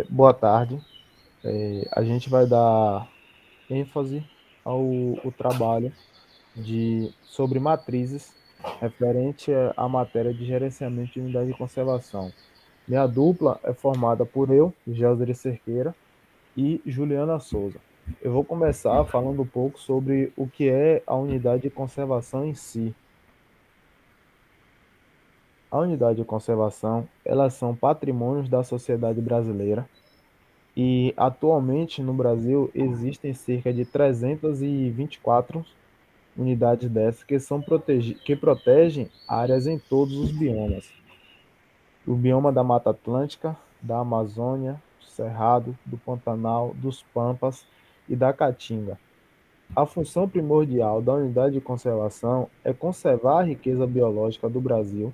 Boa tarde. A gente vai dar ênfase ao trabalho sobre matrizes referente à matéria de gerenciamento de unidade de conservação. Minha dupla é formada por eu, Gelder Cerqueira, e Juliana Souza. Eu vou começar falando um pouco sobre o que é a unidade de conservação em si. A unidade de conservação, elas são patrimônios da sociedade brasileira. E atualmente no Brasil existem cerca de 324 unidades dessas que protegem áreas em todos os biomas. O bioma da Mata Atlântica, da Amazônia, do Cerrado, do Pantanal, dos Pampas e da Caatinga. A função primordial da unidade de conservação é conservar a riqueza biológica do Brasil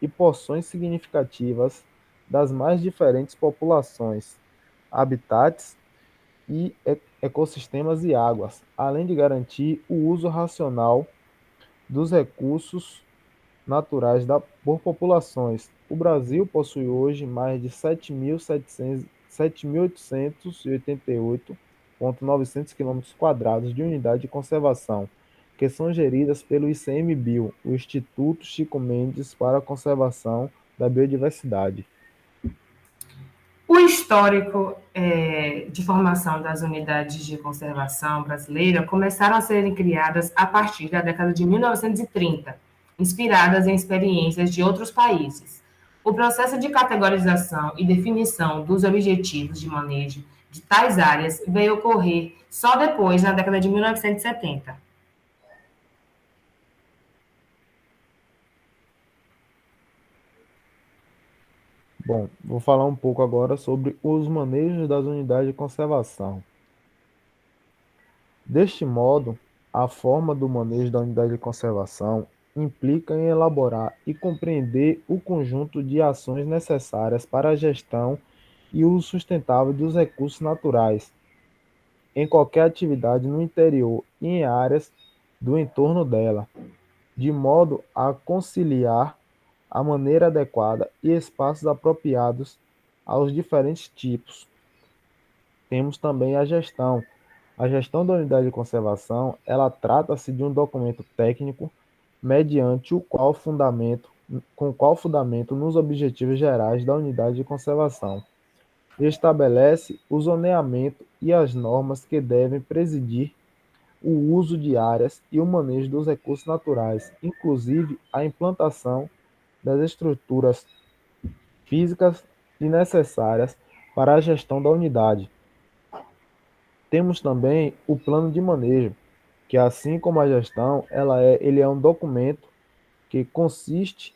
e porções significativas das mais diferentes populações, habitats e ecossistemas e águas, além de garantir o uso racional dos recursos naturais por populações. O Brasil possui hoje mais de 7.888,900 km² de unidade de conservação, que são geridas pelo ICMBio, o Instituto Chico Mendes para a Conservação da Biodiversidade. O histórico de formação das unidades de conservação brasileira começaram a serem criadas a partir da década de 1930, inspiradas em experiências de outros países. O processo de categorização e definição dos objetivos de manejo de tais áreas veio ocorrer só depois, na década de 1970. Bom, vou falar um pouco agora sobre os manejos das unidades de conservação. Deste modo, a forma do manejo da unidade de conservação implica em elaborar e compreender o conjunto de ações necessárias para a gestão e uso sustentável dos recursos naturais, em qualquer atividade no interior e em áreas do entorno dela, de modo a conciliar a maneira adequada e espaços apropriados aos diferentes tipos. Temos também a gestão. A gestão da unidade de conservação, ela trata-se de um documento técnico mediante com o qual fundamento nos objetivos gerais da unidade de conservação. Estabelece o zoneamento e as normas que devem presidir o uso de áreas e o manejo dos recursos naturais, inclusive a implantação das estruturas físicas e necessárias para a gestão da unidade. Temos também o plano de manejo, que assim como a gestão, ele é um documento que consiste,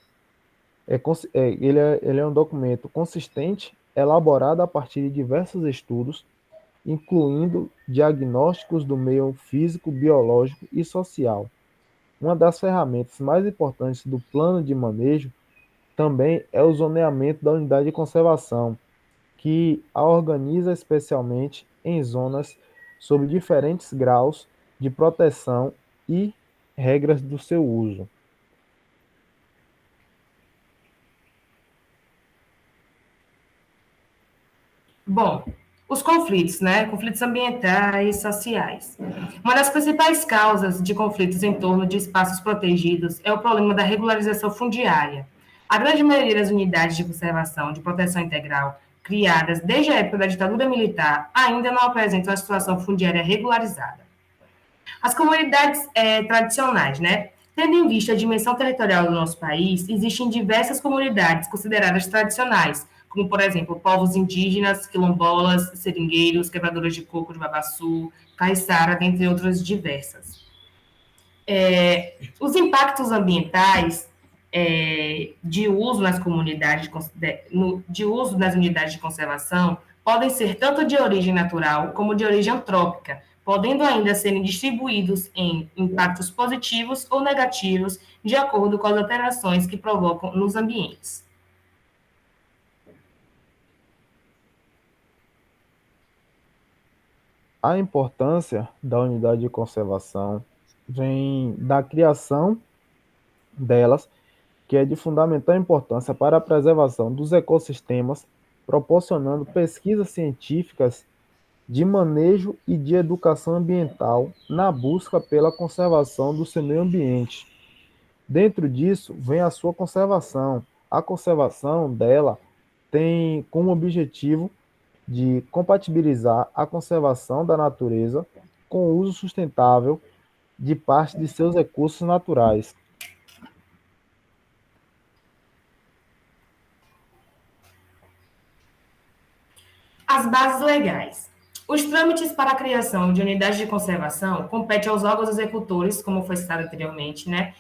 ele é um documento consistente, elaborado a partir de diversos estudos, incluindo diagnósticos do meio físico, biológico e social. Uma das ferramentas mais importantes do plano de manejo também é o zoneamento da unidade de conservação, que a organiza especialmente em zonas sob diferentes graus de proteção e regras do seu uso. Bom, os conflitos, né? Conflitos ambientais e sociais. Uma das principais causas de conflitos em torno de espaços protegidos é o problema da regularização fundiária. A grande maioria das unidades de conservação de proteção integral, criadas desde a época da ditadura militar, ainda não apresentam a situação fundiária regularizada. As comunidades tradicionais, né? Tendo em vista a dimensão territorial do nosso país, existem diversas comunidades consideradas tradicionais, como, por exemplo, povos indígenas, quilombolas, seringueiros, quebradores de coco de babaçu, caiçara, dentre outras diversas. Os impactos ambientais de uso nas comunidades, de uso nas unidades de conservação, podem ser tanto de origem natural como de origem antrópica, podendo ainda serem distribuídos em impactos positivos ou negativos, de acordo com as alterações que provocam nos ambientes. A importância da unidade de conservação vem da criação delas, que é de fundamental importância para a preservação dos ecossistemas proporcionando pesquisas científicas de manejo e de educação ambiental na busca pela conservação do seu meio ambiente. Dentro disso, vem a sua conservação. A conservação dela tem como objetivo de compatibilizar a conservação da natureza com o uso sustentável de parte de seus recursos naturais. As bases legais. Os trâmites para a criação de unidades de conservação competem aos órgãos executores, como foi citado anteriormente, né?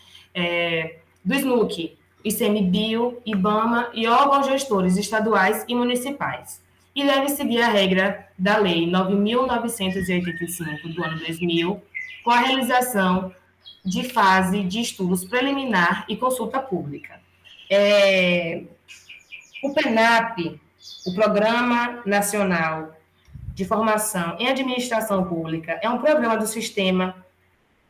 Do SNUC, ICMBio, IBAMA e órgãos gestores estaduais e municipais. E deve seguir a regra da Lei 9.985 do ano 2000, com a realização de fase de estudos preliminar e consulta pública. O PENAP, o Programa Nacional de Formação em Administração Pública, é um programa do Sistema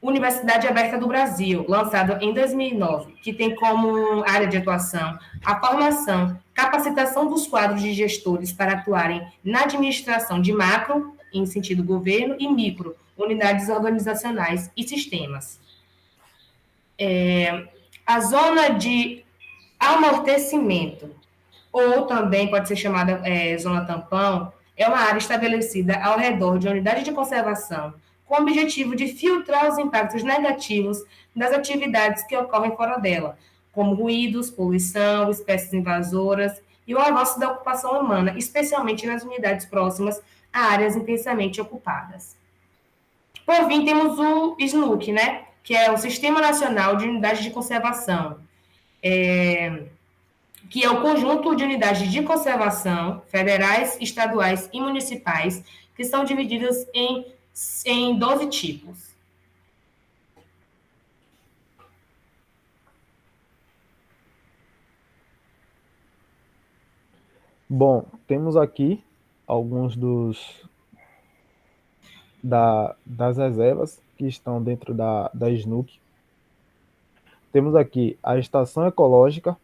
Universidade Aberta do Brasil, lançado em 2009, que tem como área de atuação a formação, capacitação dos quadros de gestores para atuarem na administração de macro, em sentido governo, e micro, unidades organizacionais e sistemas. A zona de amortecimento, ou também pode ser chamada zona tampão, é uma área estabelecida ao redor de uma unidade de conservação, com o objetivo de filtrar os impactos negativos das atividades que ocorrem fora dela, como ruídos, poluição, espécies invasoras e o avanço da ocupação humana, especialmente nas unidades próximas a áreas intensamente ocupadas. Por fim, temos o SNUC, né, que é o Sistema Nacional de Unidades de Conservação, que é o conjunto de unidades de conservação federais, estaduais e municipais, que são divididas em 12 tipos. Bom, temos aqui alguns das reservas que estão dentro da SNUC. Temos aqui a Estação Ecológica,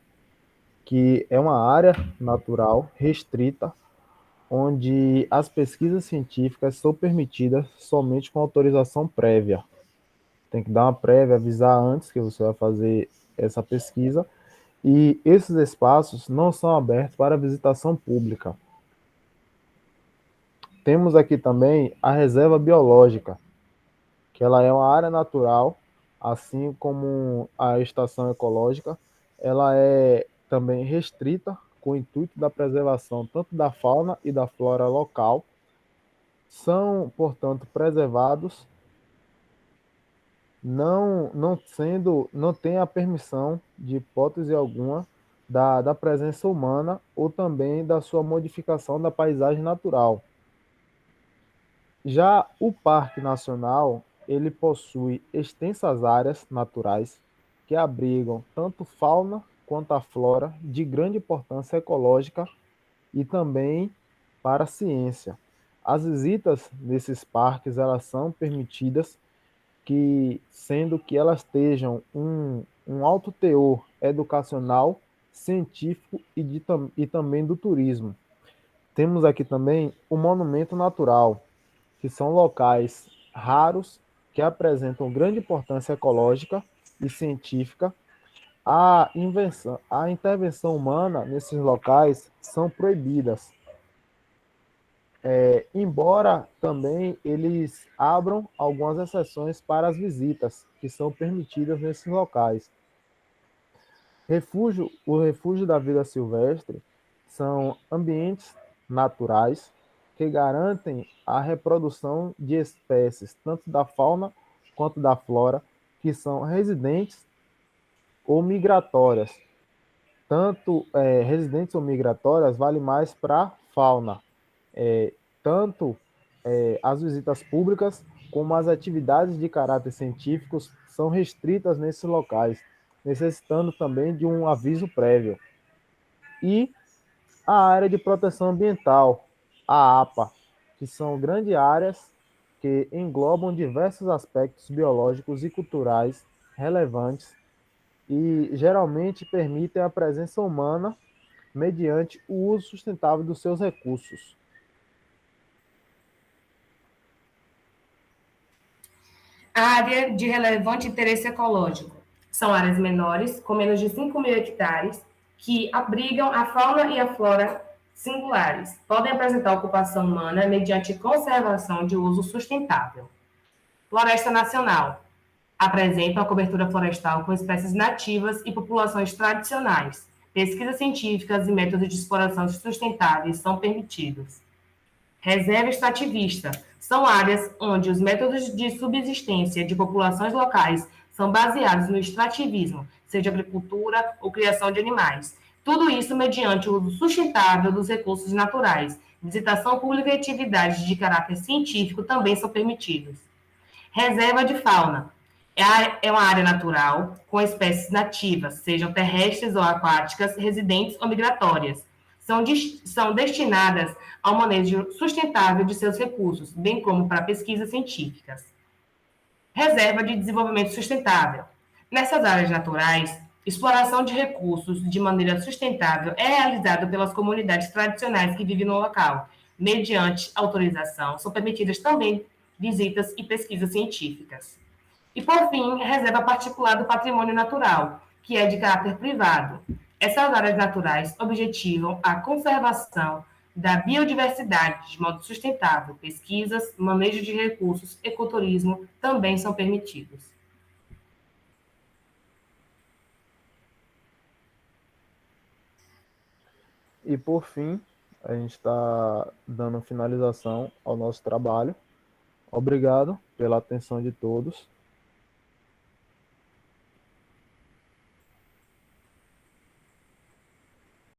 que é uma área natural restrita, onde as pesquisas científicas são permitidas somente com autorização prévia. Tem que dar uma prévia, avisar antes que você vai fazer essa pesquisa, e esses espaços não são abertos para visitação pública. Temos aqui também a Reserva Biológica, que ela é uma área natural, assim como a Estação Ecológica, ela é também restrita com o intuito da preservação tanto da fauna e da flora local. São, portanto, preservados, não tem a permissão de hipótese alguma da presença humana ou também da sua modificação da paisagem natural. Já o Parque Nacional, ele possui extensas áreas naturais que abrigam tanto fauna quanto a flora de grande importância ecológica e também para a ciência. As visitas nesses parques, elas são permitidas, que sendo que elas estejam um alto teor educacional, científico e também do turismo. Temos aqui também o Monumento Natural, que são locais raros que apresentam grande importância ecológica e científica. A intervenção humana nesses locais são proibidas, embora também eles abram algumas exceções para as visitas que são permitidas nesses locais. O refúgio da vida silvestre são ambientes naturais que garantem a reprodução de espécies, tanto da fauna quanto da flora, que são residentes ou migratórias. Tanto residentes ou migratórias vale mais para a fauna. Tanto as visitas públicas como as atividades de caráter científico são restritas nesses locais, necessitando também de um aviso prévio. E a área de proteção ambiental, a APA, que são grandes áreas que englobam diversos aspectos biológicos e culturais relevantes e geralmente permitem a presença humana mediante o uso sustentável dos seus recursos. Área de relevante interesse ecológico. São áreas menores, com menos de 5.000 hectares, que abrigam a fauna e a flora singulares. Podem apresentar ocupação humana mediante conservação de uso sustentável. Floresta Nacional. Apresentam a cobertura florestal com espécies nativas e populações tradicionais. Pesquisas científicas e métodos de exploração sustentáveis são permitidos. Reserva extrativista. São áreas onde os métodos de subsistência de populações locais são baseados no extrativismo, seja agricultura ou criação de animais. Tudo isso mediante o uso sustentável dos recursos naturais. Visitação pública e atividades de caráter científico também são permitidos. Reserva de fauna. É uma área natural com espécies nativas, sejam terrestres ou aquáticas, residentes ou migratórias. São destinadas ao manejo sustentável de seus recursos, bem como para pesquisas científicas. Reserva de desenvolvimento sustentável. Nessas áreas naturais, exploração de recursos de maneira sustentável é realizada pelas comunidades tradicionais que vivem no local. Mediante autorização, são permitidas também visitas e pesquisas científicas. E, por fim, reserva particular do patrimônio natural, que é de caráter privado. Essas áreas naturais objetivam a conservação da biodiversidade de modo sustentável. Pesquisas, manejo de recursos, ecoturismo também são permitidos. E por fim, a gente está dando finalização ao nosso trabalho. Obrigado pela atenção de todos.